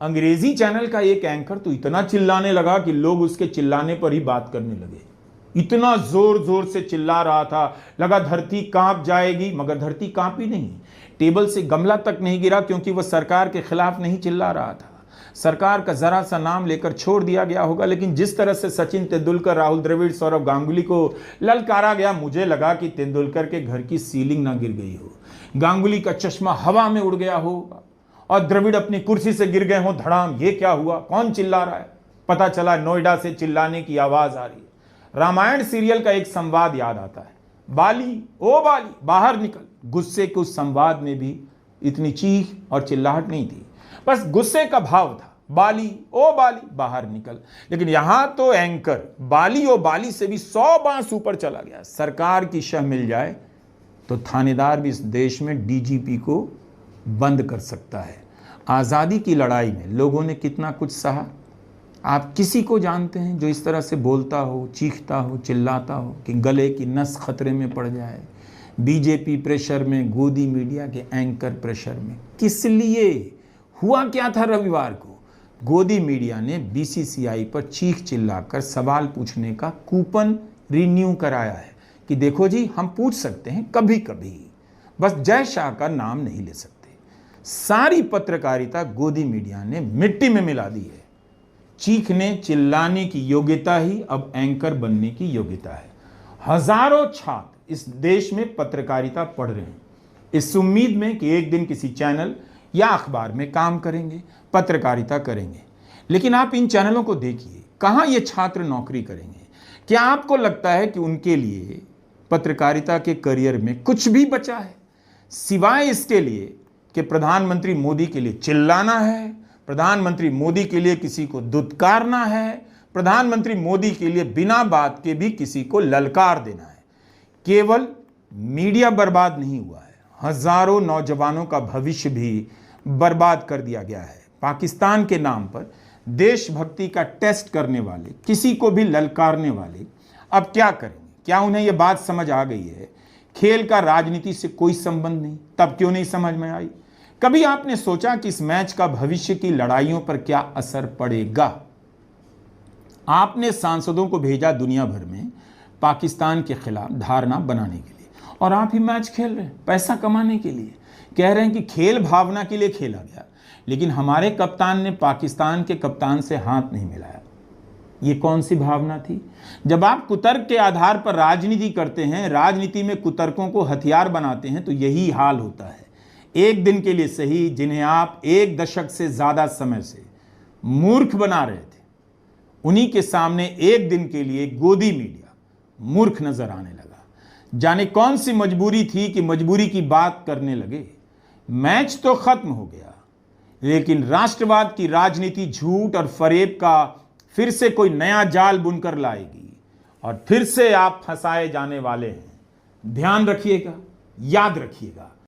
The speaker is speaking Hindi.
अंग्रेजी चैनल का एक एंकर तो इतना चिल्लाने लगा कि लोग उसके चिल्लाने पर ही बात करने लगे। इतना जोर जोर से चिल्ला रहा था, लगा धरती कांप जाएगी, मगर धरती कांपी नहीं। टेबल से गमला तक नहीं गिरा, क्योंकि वह सरकार के खिलाफ नहीं चिल्ला रहा था। सरकार का जरा सा नाम लेकर छोड़ दिया गया होगा, लेकिन जिस तरह से सचिन तेंदुलकर, राहुल द्रविड़, सौरव गांगुली को ललकारा गया, मुझे लगा कि तेंदुलकर के घर की सीलिंग ना गिर गई हो, गांगुली का चश्मा हवा में उड़ गया होगा और द्रविड़ अपनी कुर्सी से गिर गए हो धड़ाम। ये क्या हुआ, कौन चिल्ला रहा है? पता चला नोएडा से चिल्लाने की आवाज आ रही है। रामायण सीरियल का एक संवाद याद आता है, बाली ओ बाली बाहर निकल। गुस्से के उस संवाद में भी इतनी चीख और चिल्लाहट नहीं थी, बस गुस्से का भाव था, बाली ओ बाली बाहर निकल। लेकिन यहां तो एंकर बाली ओ बाली से भी 100 बांस ऊपर चला गया। सरकार की शह मिल जाए तो थानेदार भी इस देश में डीजीपी को बंद कर सकता है। आज़ादी की लड़ाई में लोगों ने कितना कुछ सहा। आप किसी को जानते हैं जो इस तरह से बोलता हो, चीखता हो, चिल्लाता हो कि गले की नस खतरे में पड़ जाए? बीजेपी प्रेशर में, गोदी मीडिया के एंकर प्रेशर में। किस लिए? हुआ क्या था रविवार को? गोदी मीडिया ने बीसीसीआई पर चीख चिल्लाकर सवाल पूछने का कूपन रिन्यू कराया है कि देखो जी, हम पूछ सकते हैं कभी कभी, बस जय शाह का नाम नहीं ले सकते। सारी पत्रकारिता गोदी मीडिया ने मिट्टी में मिला दी है। चीखने चिल्लाने की योग्यता ही अब एंकर बनने की योग्यता है। हजारों छात्र इस देश में पत्रकारिता पढ़ रहे हैं, इस उम्मीद में कि एक दिन किसी चैनल या अखबार में काम करेंगे, पत्रकारिता करेंगे। लेकिन आप इन चैनलों को देखिए, कहाँ ये छात्र नौकरी करेंगे? क्या आपको लगता है कि उनके लिए पत्रकारिता के करियर में कुछ भी बचा है, सिवाय इसके लिए कि प्रधानमंत्री मोदी के लिए चिल्लाना है, प्रधानमंत्री मोदी के लिए किसी को दुत्कारना है, प्रधानमंत्री मोदी के लिए बिना बात के भी किसी को ललकार देना है? केवल मीडिया बर्बाद नहीं हुआ है, हजारों नौजवानों का भविष्य भी बर्बाद कर दिया गया है। पाकिस्तान के नाम पर देशभक्ति का टेस्ट करने वाले, किसी को भी ललकारने वाले अब क्या करेंगे? क्या उन्हें यह बात समझ आ गई है खेल का राजनीति से कोई संबंध नहीं? तब क्यों नहीं समझ में आई? कभी आपने सोचा कि इस मैच का भविष्य की लड़ाइयों पर क्या असर पड़ेगा? आपने सांसदों को भेजा दुनिया भर में पाकिस्तान के खिलाफ धारणा बनाने के लिए, और आप ही मैच खेल रहे हैं पैसा कमाने के लिए। कह रहे हैं कि खेल भावना के लिए खेला गया, लेकिन हमारे कप्तान ने पाकिस्तान के कप्तान से हाथ नहीं मिलाया। ये कौन सी भावना थी? जब आप कुतर्क के आधार पर राजनीति करते हैं, राजनीति में कुतर्कों को हथियार बनाते हैं, तो यही हाल होता है। एक दिन के लिए सही, जिन्हें आप एक दशक से ज्यादा समय से मूर्ख बना रहे थे, उन्हीं के सामने एक दिन के लिए गोदी मीडिया मूर्ख नजर आने लगा। जाने कौन सी मजबूरी थी कि मजबूरी की बात करने लगे। मैच तो खत्म हो गया, लेकिन राष्ट्रवाद की राजनीति झूठ और फरेब का फिर से कोई नया जाल बुनकर लाएगी और फिर से आप फंसाए जाने वाले हैं। ध्यान रखिएगा, याद रखिएगा।